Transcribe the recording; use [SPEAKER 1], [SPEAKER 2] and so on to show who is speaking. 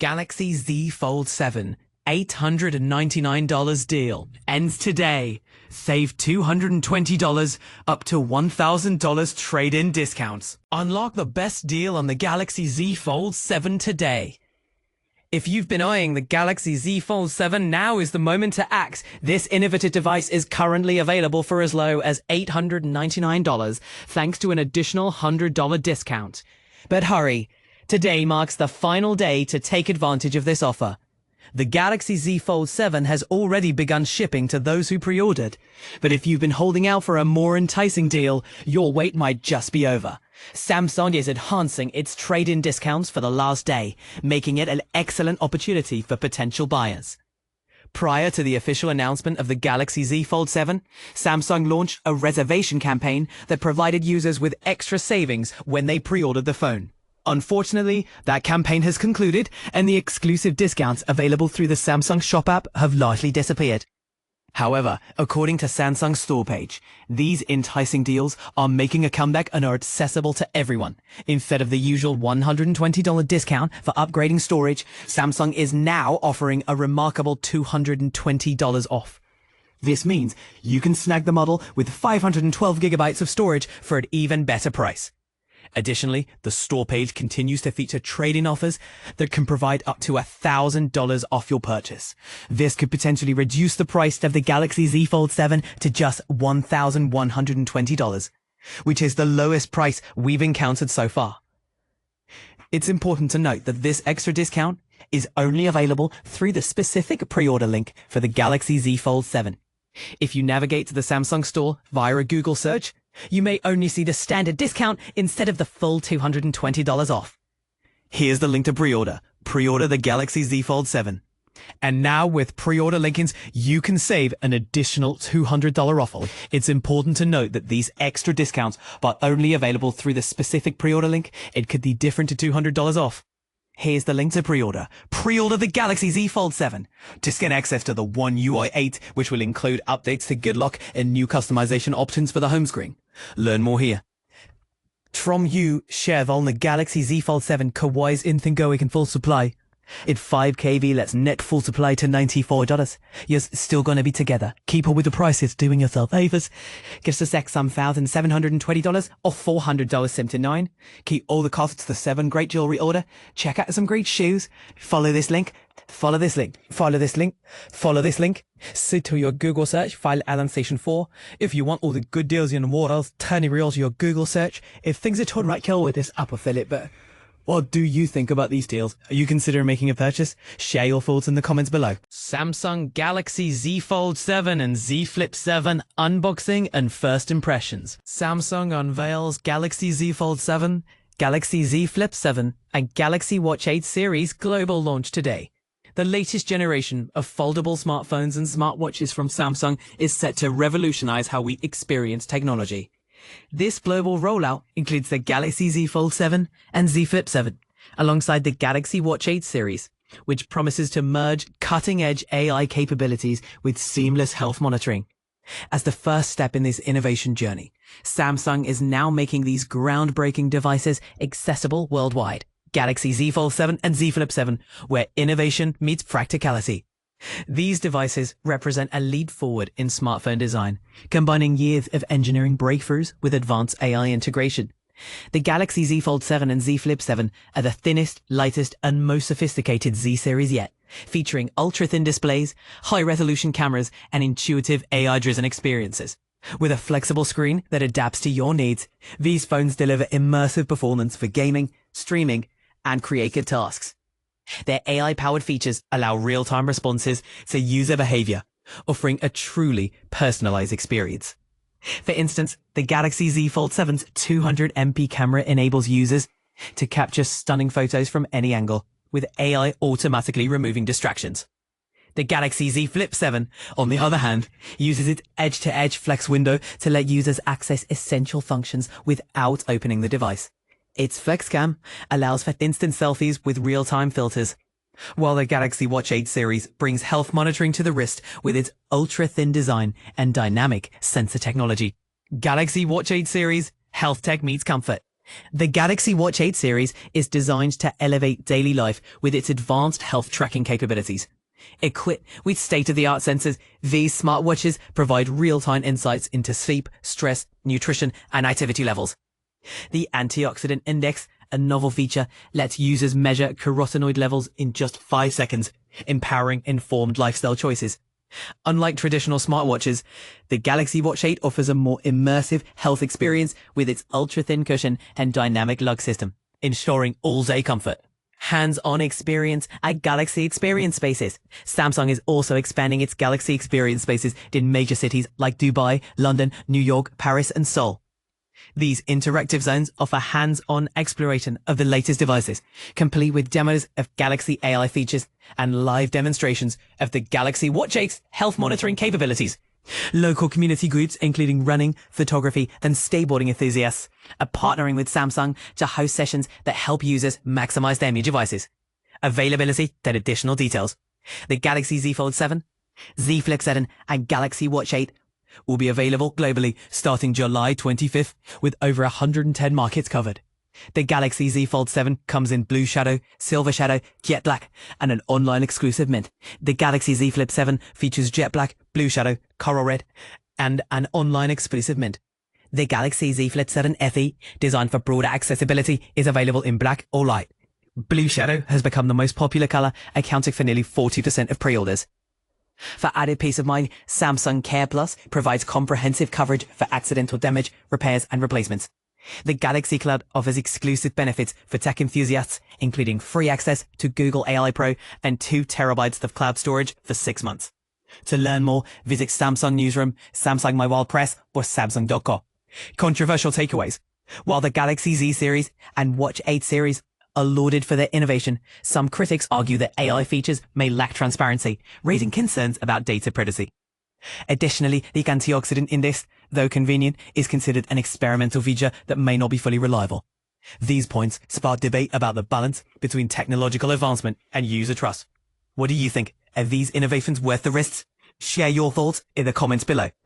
[SPEAKER 1] Galaxy Z Fold 7 $899 deal ends today. Save $220 up to $1,000 trade-in discounts. Unlock the best deal on the Galaxy Z Fold 7 today. If you've been eyeing the Galaxy Z Fold 7, now is the moment to act. This innovative device is currently available for as low as $899 thanks to an additional $100 discount. But hurry, today marks the final day to take advantage of this offer. The Galaxy Z Fold 7 has already begun shipping to those who pre-ordered. But if you've been holding out for a more enticing deal, your wait might just be over. Samsung is enhancing its trade-in discounts for the last day, making it an excellent opportunity for potential buyers. Prior to the official announcement of the Galaxy Z Fold 7, Samsung launched a reservation campaign that provided users with extra savings when they pre-ordered the phone. Unfortunately, that campaign has concluded, and the exclusive discounts available through the Samsung Shop app have largely disappeared. However, according to Samsung's store page, these enticing deals are making a comeback and are accessible to everyone. Instead of the usual $120 discount for upgrading storage, Samsung is now offering a remarkable $220 off. This means you can snag the model with 512 gigabytes of storage for an even better price. Additionally, the store page continues to feature trade-in offers that can provide up to $1,000 off your purchase. This could potentially reduce the price of the Galaxy Z Fold 7 to just $1,120, which is the lowest price we've encountered so far. It's important to note that this extra discount is only available through the specific pre-order link for the Galaxy Z Fold 7. If you navigate to the Samsung store via a Google search, you may only see the standard discount instead of the full $220 off. Here's the link to pre-order. Pre-order the Galaxy Z Fold 7. And now with pre-order linkings, you can save an additional $200 off. It's important to note that these extra discounts are only available through the specific pre-order link. It could be different to $200 off. Here's the link to pre-order. Pre-order the Galaxy Z Fold 7. Just get access to the One UI 8, which will include updates to Good Lock and new customization options for the home screen. Learn more here. From you, share on the Galaxy Z Fold 7 Kawaii's Infingoic in full supply. At 5kV, let's net full supply to $94. You're still gonna be together. Keep up with the prices, doing yourself favors. Gives us some $1,720 or $400 sim to 9. Keep all the costs to the 7 great jewelry order. Check out some great shoes. Follow this link. Follow this link. Follow this link. Follow this link. Sit to your Google search, file Alan Station 4. If you want all the good deals in the world, turn it real to your Google search. If things are turned right, kill with this upper fillet, but what do you think about these deals? Are you considering making a purchase? Share your thoughts in the comments below. Samsung Galaxy Z Fold 7 and Z Flip 7 unboxing and first impressions. Samsung unveils Galaxy Z Fold 7, Galaxy Z Flip 7, and Galaxy Watch 8 series global launch today. The latest generation of foldable smartphones and smartwatches from Samsung is set to revolutionize how we experience technology. This global rollout includes the Galaxy Z Fold 7 and Z Flip 7, alongside the Galaxy Watch 8 series, which promises to merge cutting-edge AI capabilities with seamless health monitoring. As the first step in this innovation journey, Samsung is now making these groundbreaking devices accessible worldwide. Galaxy Z Fold 7 and Z Flip 7, where innovation meets practicality. These devices represent a leap forward in smartphone design, combining years of engineering breakthroughs with advanced AI integration. The Galaxy Z Fold 7 and Z Flip 7 are the thinnest, lightest, and most sophisticated Z series yet, featuring ultra-thin displays, high-resolution cameras, and intuitive AI-driven experiences. With a flexible screen that adapts to your needs, these phones deliver immersive performance for gaming, streaming, and creative tasks. Their AI-powered features allow real-time responses to user behavior, offering a truly personalized experience. For instance, the Galaxy Z Fold 7's 200MP camera enables users to capture stunning photos from any angle, with AI automatically removing distractions. The Galaxy Z Flip 7, on the other hand, uses its edge-to-edge flex window to let users access essential functions without opening the device. Its FlexCam allows for instant selfies with real-time filters, while the Galaxy Watch 8 series brings health monitoring to the wrist with its ultra-thin design and dynamic sensor technology. Galaxy Watch 8 series, health tech meets comfort. The Galaxy Watch 8 series is designed to elevate daily life with its advanced health tracking capabilities. Equipped with state-of-the-art sensors, these smartwatches provide real-time insights into sleep, stress, nutrition, and activity levels. The antioxidant index, a novel feature, lets users measure carotenoid levels in just 5 seconds, empowering informed lifestyle choices. Unlike traditional smartwatches, the Galaxy Watch 8 offers a more immersive health experience with its ultra-thin cushion and dynamic lug system, ensuring all-day comfort. Hands-on experience at Galaxy Experience Spaces. Samsung is also expanding its Galaxy Experience Spaces in major cities like Dubai, London, New York, Paris, and Seoul. These interactive zones offer hands-on exploration of the latest devices, complete with demos of Galaxy AI features and live demonstrations of the Galaxy Watch 8's health monitoring capabilities. Local community groups, including running, photography, and skateboarding enthusiasts, are partnering with Samsung to host sessions that help users maximize their new devices. Availability and additional details. The Galaxy Z Fold 7, Z Flip 7, and Galaxy Watch 8 will be available globally starting July 25th, with over 110 markets covered. The Galaxy Z Fold 7 comes in Blue Shadow, Silver Shadow, Jet Black, and an online exclusive mint. The Galaxy Z Flip 7 features Jet Black, Blue Shadow, Coral Red, and an online exclusive mint. The Galaxy Z Flip 7 FE, designed for broader accessibility, is available in black or light. Blue Shadow has become the most popular color, accounting for nearly 40% of pre-orders. For added peace of mind, Samsung Care Plus provides comprehensive coverage for accidental damage, repairs, and replacements. The Galaxy Cloud offers exclusive benefits for tech enthusiasts, including free access to Google AI Pro and 2 terabytes of cloud storage for 6 months. To learn more, visit Samsung Newsroom, Samsung Mobile Press, or Samsung.com. Controversial takeaways. While the Galaxy Z series and Watch 8 series are lauded for their innovation, some critics argue that AI features may lack transparency, raising concerns about data privacy. Additionally, the antioxidant index, though convenient, is considered an experimental feature that may not be fully reliable. These points spark debate about the balance between technological advancement and user trust. What do you think? Are these innovations worth the risks? Share your thoughts in the comments below.